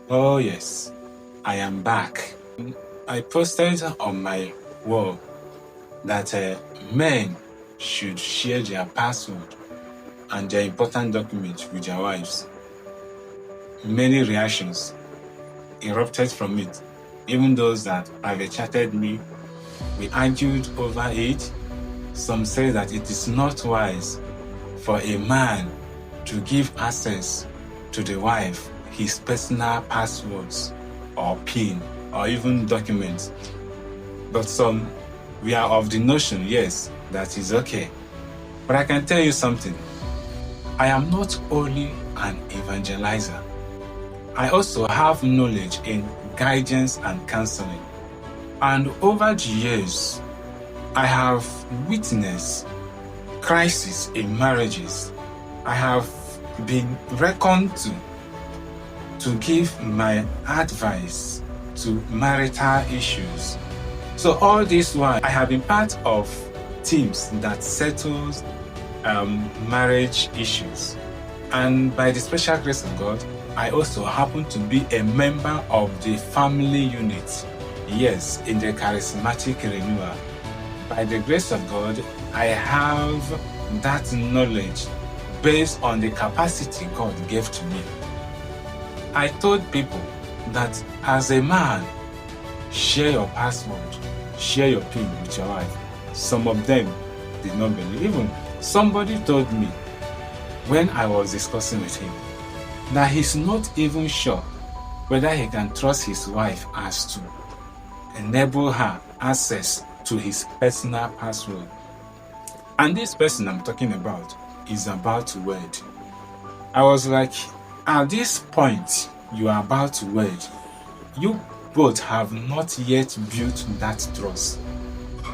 Oh yes, I am back. I posted on my wall that men should share their password and their important documents with their wives. Many reactions erupted from it. Even those that private chatted me, we argued over it. Some say that it is not wise for a man to give access to the wife his personal passwords or PIN or even documents. But some, we are of the notion, yes, that is okay. But I can tell you something. I am not only an evangelizer. I also have knowledge in guidance and counseling. And over the years, I have witnessed crises in marriages. I have been reckoned to give my advice to marital issues. So all this while, I have been part of teams that settles marriage issues. And by the special grace of God, I also happen to be a member of the family unit. Yes, in the charismatic renewal. By the grace of God, I have that knowledge based on the capacity God gave to me. I told people that as a man, share your password, share your PIN with your wife. Some of them did not believe. Even somebody told me when I was discussing with him that he's not even sure whether he can trust his wife as to enable her access to his personal password. And this person I'm talking about is about to wed. I was like, at this point you are about to wed, you both have not yet built that trust.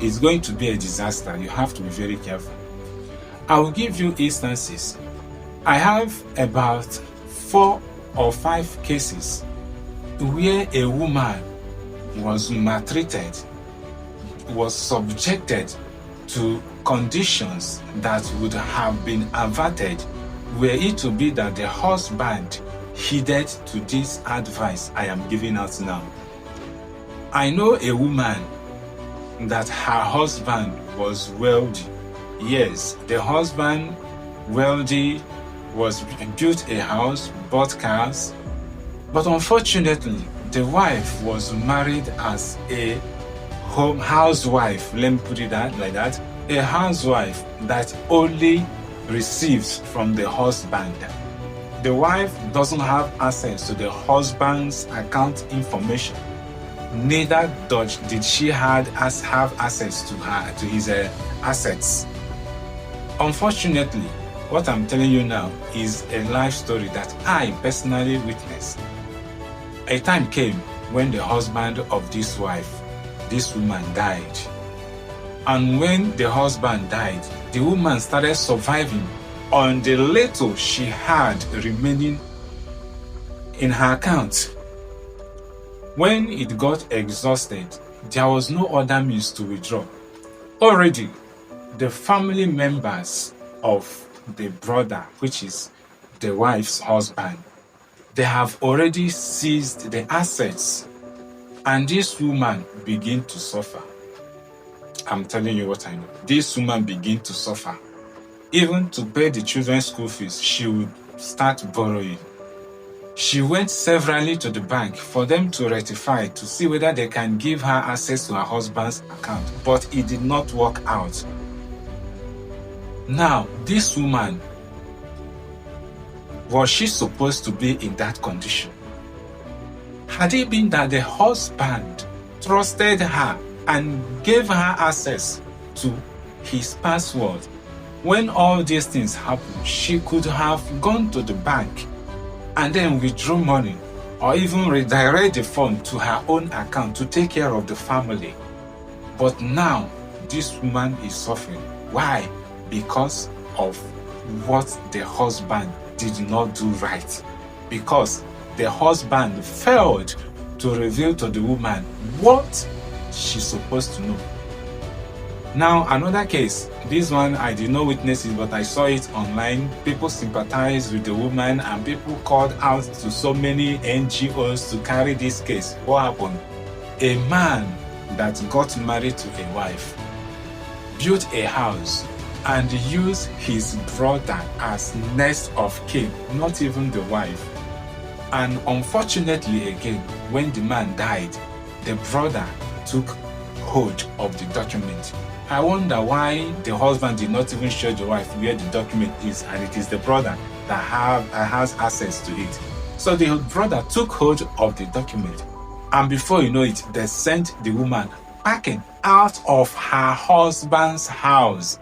It's going to be a disaster. You have to be very careful. I will give you instances. I have about 4 or 5 cases where a woman was maltreated, was subjected to conditions that would have been averted were it to be that the husband heeded to this advice I am giving out now. I know a woman that her husband was wealthy. Yes, the husband wealthy, was built a house, bought cars, but unfortunately the wife was married as a housewife. Let me put it like that. A housewife that only receives from the husband. The wife doesn't have access to the husband's account information. Neither did she have access to his assets. Unfortunately, what I'm telling you now is a life story that I personally witnessed. A time came when the husband of this woman died. And when the husband died, the woman started surviving on the little she had remaining in her account. When it got exhausted, there was no other means to withdraw. Already, the family members of the brother, which is the wife's husband, they have already seized the assets, and this woman began to suffer. I'm telling you what I know. This woman began to suffer. Even to pay the children's school fees, she would start borrowing. She went severally to the bank for them to rectify, to see whether they can give her access to her husband's account, but it did not work out. Now, this woman, was she supposed to be in that condition? Had it been that the husband trusted her and gave her access to his password, when all these things happened, she could have gone to the bank and then withdraw money or even redirect the fund to her own account to take care of the family. But now, this woman is suffering. Why? Because of what the husband did not do right. Because the husband failed to reveal to the woman what she's supposed to know. Now, another case, this one I did not witness it, but I saw it online. People sympathized with the woman and people called out to so many NGOs to carry this case. What happened? A man that got married to a wife built a house and used his brother as next of kin, not even the wife. And unfortunately again, when the man died, the brother took hold of the document. I wonder why the husband did not even show the wife where the document is, and it is the brother that has access to it. So the brother took hold of the document, and before you know it, they sent the woman packing out of her husband's house.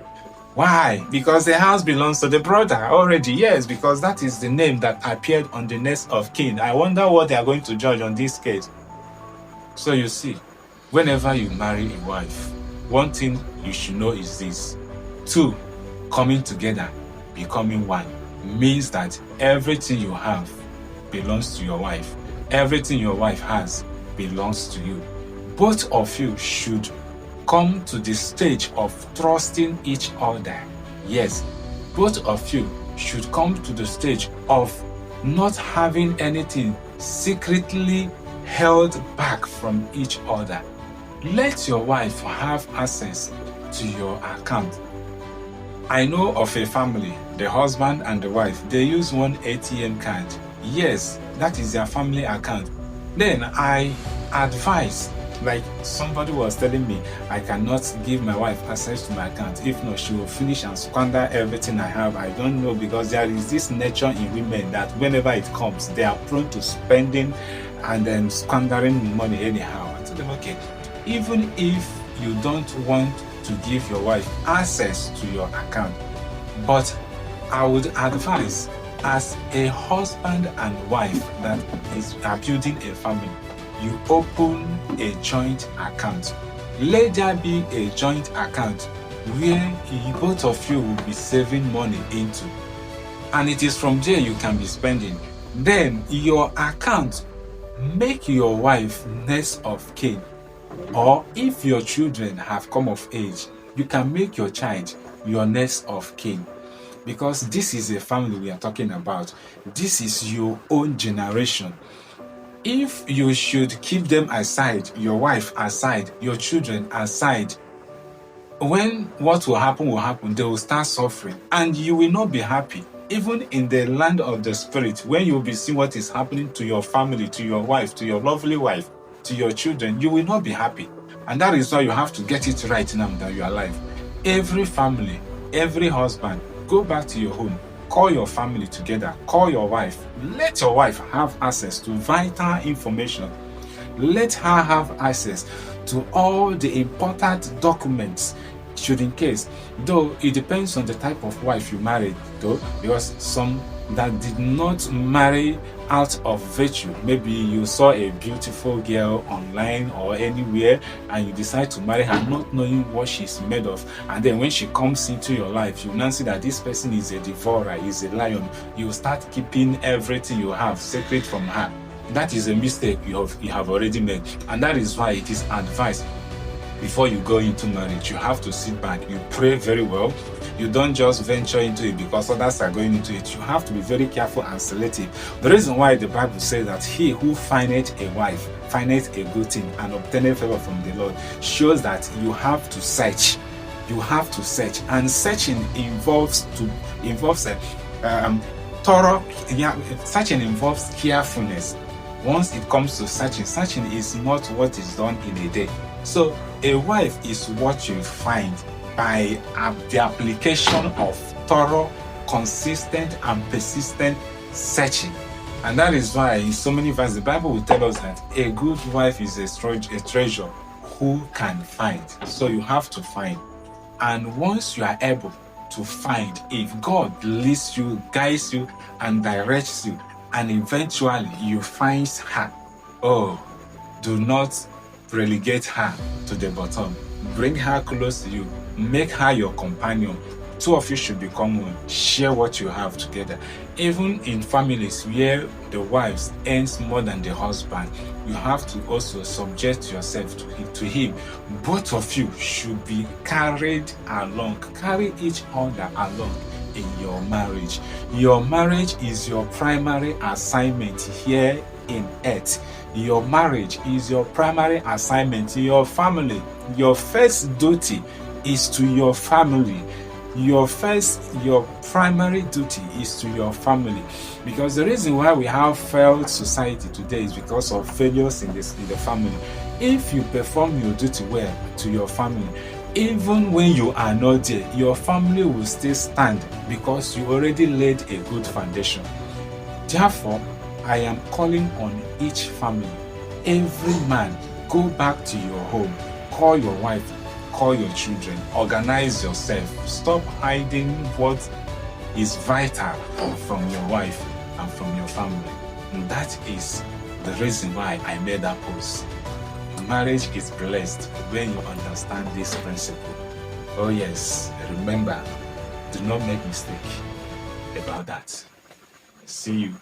Why? Because the house belongs to the brother already. Yes, because that is the name that appeared on the next of kin. I wonder what they are going to judge on this case. So you see, whenever you marry a wife, one thing you should know is this. 2, coming together, becoming one, means that everything you have belongs to your wife. Everything your wife has belongs to you. Both of you should come to the stage of trusting each other. Yes, both of you should come to the stage of not having anything secretly held back from each other. Let your wife have access to your account. I know of a family, the husband and the wife, they use one ATM card. Yes, that is their family account. Then I advise, like somebody was telling me, I cannot give my wife access to my account. If not, she will finish and squander everything I have. I don't know, because there is this nature in women that whenever it comes, they are prone to spending and then squandering money anyhow. I told them, okay, even if you don't want to give your wife access to your account, but I would advise, as a husband and wife that are building a family, you open a joint account. Let there be a joint account where both of you will be saving money into, and it is from there you can be spending. Then your account, make your wife next of kin, or if your children have come of age, you can make your child your next of kin, because this is a family we are talking about. This is your own generation. If you should keep them aside, your wife aside, your children aside, when what will happen, they will start suffering and you will not be happy. Even in the land of the spirit, when you will be seeing what is happening to your family, to your wife, to your lovely wife, to your children, you will not be happy. And that is why you have to get it right now that you are alive. Every family, every husband, go back to your home, call your family together, call your wife, let your wife have access to vital information. Let her have access to all the important documents, should in case, though it depends on the type of wife you married, though, because some that did not marry out of virtue, maybe you saw a beautiful girl online or anywhere and you decide to marry her not knowing what she's made of, and then when she comes into your life, you now see that this person is a devourer, is a lion. You start keeping everything you have secret from her. That is a mistake you have already made, and that is why it is advised, before you go into marriage, you have to sit back, you pray very well. You don't just venture into it because others are going into it. You have to be very careful and selective. The reason why the Bible says that he who findeth a wife findeth a good thing and obtaineth favor from the Lord shows that you have to search. You have to search, and searching involves thorough. Searching involves carefulness. Once it comes to searching is not what is done in a day. So a wife is what you find by the application of thorough, consistent, and persistent searching. And that is why in so many verses the Bible will tell us that a good wife is a treasure who can find. So you have to find. And once you are able to find, if God leads you, guides you, and directs you, and eventually you find her, oh, do not relegate her to the bottom. Bring her close to you. Make her your companion. Two of you should become one. Share what you have together. Even in families where the wives earns more than the husband, you have to also subject yourself to him. Both of you should be carried along. Carry each other along in your marriage. Your marriage is your primary assignment here in earth. Your marriage is your primary assignment in your family. Your first duty is to your family. Your primary duty is to your family, because the reason why we have failed society today is because of failures in the family. If you perform your duty well to your family, even when you are not there, your family will still stand because you already laid a good foundation. Therefore, I am calling on each family, every man, go back to your home, call your wife, call your children, organize yourself. Stop hiding what is vital from your wife and from your family. And that is the reason why I made that post. Marriage is blessed when you understand this principle. Oh yes, remember, do not make mistake about that. See you.